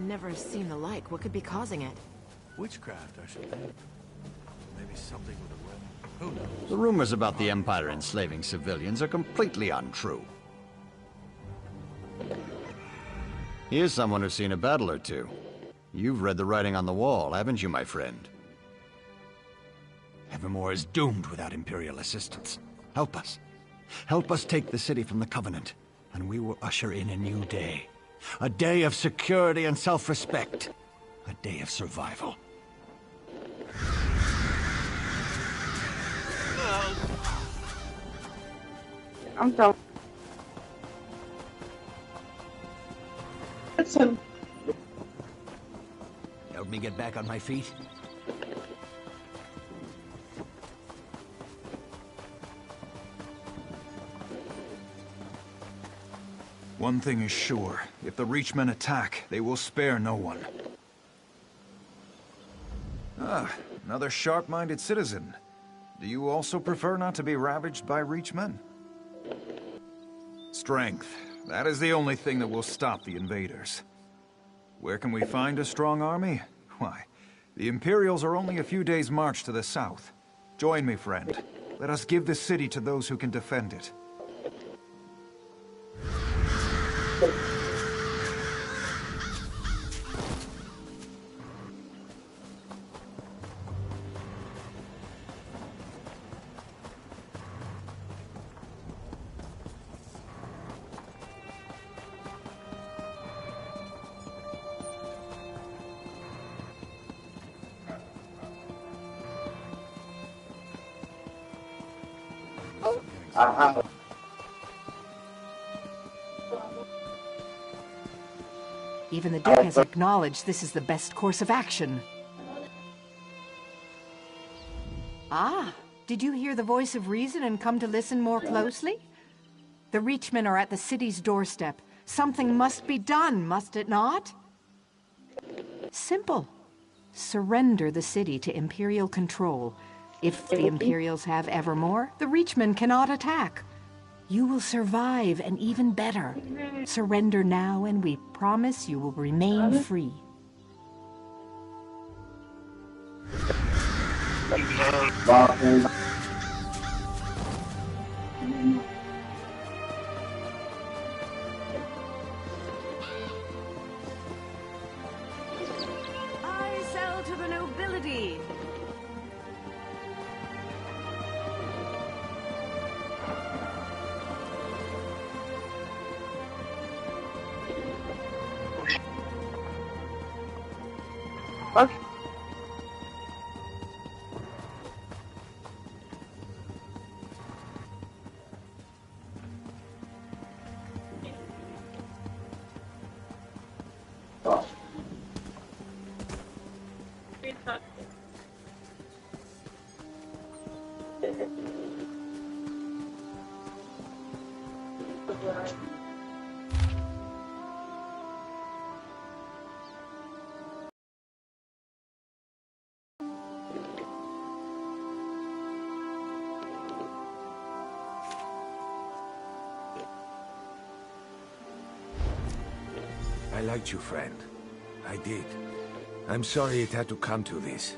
never seen the like. What could be causing it? Witchcraft, I should think. Maybe something with a weapon. Who knows? The rumors about the Empire enslaving civilians are completely untrue. Here's someone who's seen a battle or two. You've read the writing on the wall, haven't you, my friend? Evermore is doomed without Imperial assistance. Help us. Help us take the city from the Covenant, and we will usher in a new day. A day of security and self-respect. A day of survival. I'm done. Listen. Help me get back on my feet. One thing is sure. If the Reachmen attack, they will spare no one. Ah, another sharp-minded citizen. Do you also prefer not to be ravaged by Reachmen? Strength. That is the only thing that will stop the invaders. Where can we find a strong army? Why, the Imperials are only a few days' march to the south. Join me, friend. Let us give this city to those who can defend it. Even the Duke has acknowledged this is the best course of action. Ah, did you hear the voice of reason and come to listen more closely? The Reachmen are at the city's doorstep. Something must be done, must it not? Simple. Surrender the city to Imperial control. If the Imperials have Evermore, the Reachmen cannot attack. You will survive, and even better. Surrender now, and we promise you will remain free. I sell to the nobility. Okay. I liked you, friend. I did. I'm sorry it had to come to this.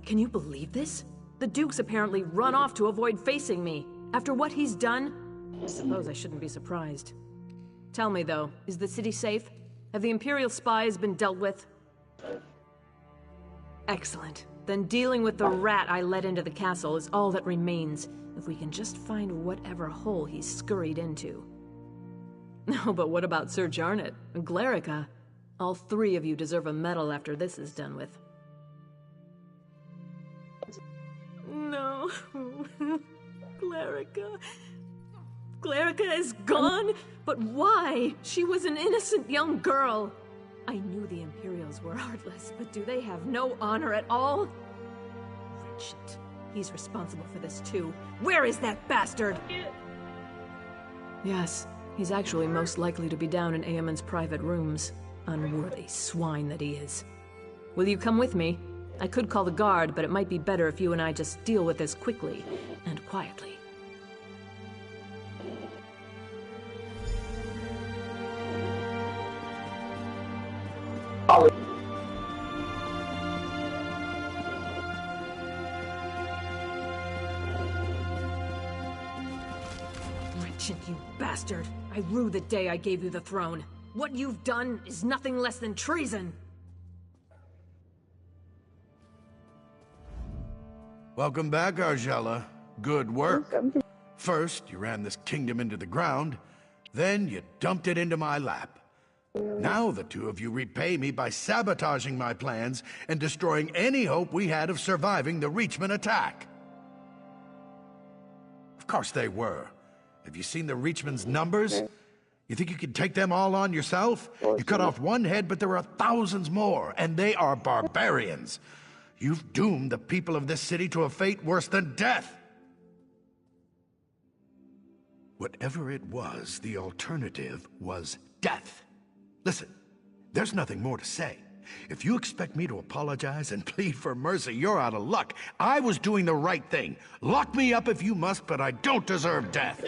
Can you believe this? The Duke's apparently run off to avoid facing me. After what he's done, I suppose I shouldn't be surprised. Tell me, though, is the city safe? Have the Imperial spies been dealt with? Excellent. Then dealing with the rat I let into the castle is all that remains, if we can just find whatever hole he's scurried into. No, but what about Sir Jarnet and Glerica? All three of you deserve a medal after this is done with. No. Glerica. Glerica is gone? But why? She was an innocent young girl. I knew the Imperials were heartless, but do they have no honor at all? Richard. He's responsible for this too. Where is that bastard? Yes, he's actually most likely to be down in Eamon's private rooms. Unworthy swine that he is. Will you come with me? I could call the guard, but it might be better if you and I just deal with this quickly and quietly. Richard, you bastard! I rue the day I gave you the throne. What you've done is nothing less than treason! Welcome back, Argella. Good work. Welcome. First, you ran this kingdom into the ground, then you dumped it into my lap. Now the two of you repay me by sabotaging my plans and destroying any hope we had of surviving the Reachman attack. Of course they were. Have you seen the Reachman's numbers? You think you can take them all on yourself? You cut off one head, but there are thousands more, and they are barbarians. You've doomed the people of this city to a fate worse than death. Whatever it was, the alternative was death. Listen, there's nothing more to say. If you expect me to apologize and plead for mercy, you're out of luck. I was doing the right thing. Lock me up if you must, but I don't deserve death.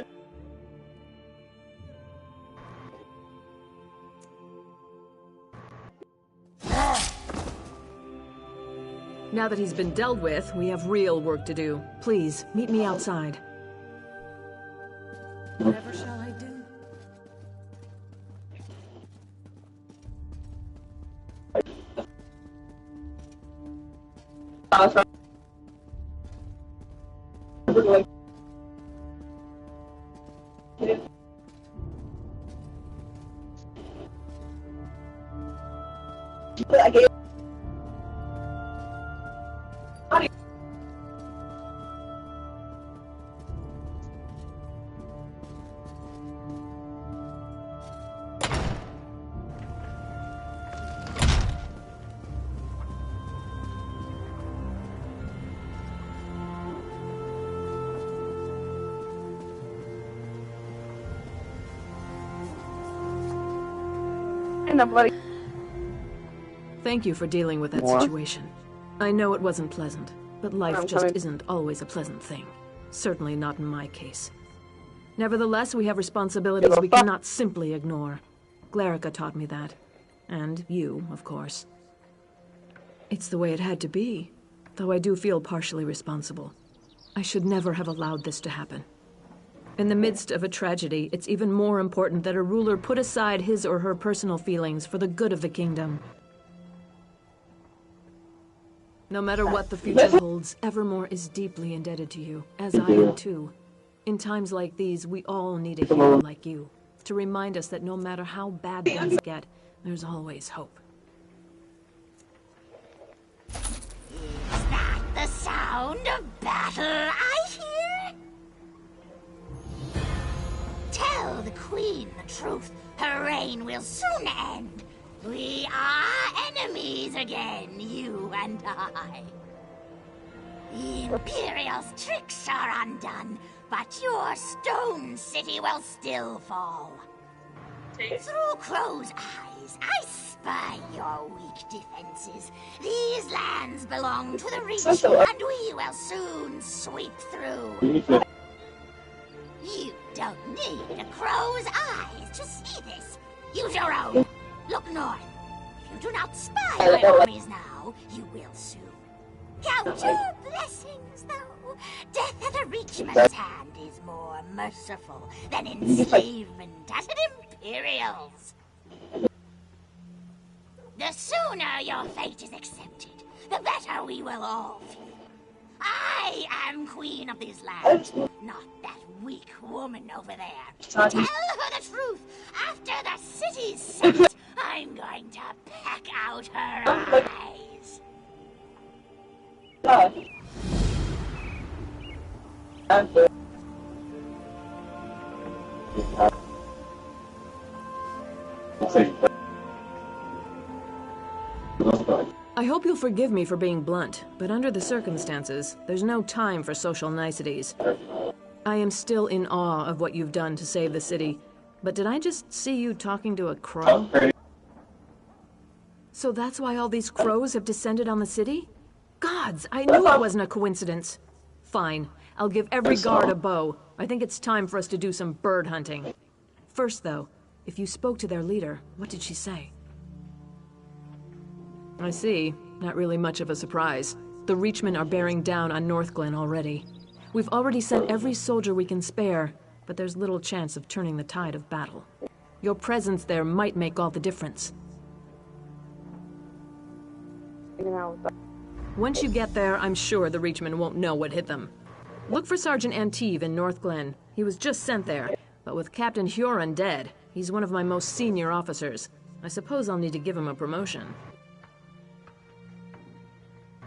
Now that he's been dealt with, we have real work to do. Please, meet me outside. Whatever shall I do? Thank you for dealing with that situation. I know it wasn't pleasant, but life just isn't always a pleasant thing. Certainly not in my case. Nevertheless, we have responsibilities we cannot simply ignore. Glerica taught me that. And you, of course. It's the way it had to be, though I do feel partially responsible. I should never have allowed this to happen. In the midst of a tragedy, it's even more important that a ruler put aside his or her personal feelings for the good of the kingdom. No matter what the future holds, Evermore is deeply indebted to you, as I am too. In times like these, we all need a hero like you, to remind us that no matter how bad things get, there's always hope. Is that the sound of battle I hear? Tell the Queen the truth. Her reign will soon end. We are enemies again, you and I. The Imperial's tricks are undone, but your stone city will still fall. Through Crow's eyes, I spy your weak defenses. These lands belong to the Reach, and we will soon sweep through. You don't need a crow's eyes to see this. Use your own. Look north. If you do not spy my armies now, you will soon. Count your blessings, though. Death at a Reachman's hand is more merciful than enslavement at an Imperial's. The sooner your fate is accepted, the better we will all feel. I am queen of these lands, not that weak woman over there. Tell her the truth. After the city's set, I'm going to peck out her eyes. I hope you'll forgive me for being blunt, but under the circumstances, there's no time for social niceties. I am still in awe of what you've done to save the city, but did I just see you talking to a crow? So that's why all these crows have descended on the city? Gods, I knew it wasn't a coincidence. Fine, I'll give every guard a bow. I think it's time for us to do some bird hunting. First, though, if you spoke to their leader, what did she say? I see. Not really much of a surprise. The Reachmen are bearing down on Northglen already. We've already sent every soldier we can spare, but there's little chance of turning the tide of battle. Your presence there might make all the difference. Once you get there, I'm sure the Reachmen won't know what hit them. Look for Sergeant Anteve in Northglen. He was just sent there, but with Captain Huron dead, he's one of my most senior officers. I suppose I'll need to give him a promotion.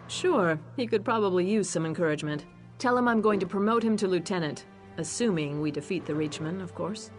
Sure, he could probably use some encouragement. Tell him I'm going to promote him to lieutenant, assuming we defeat the Reachmen, of course.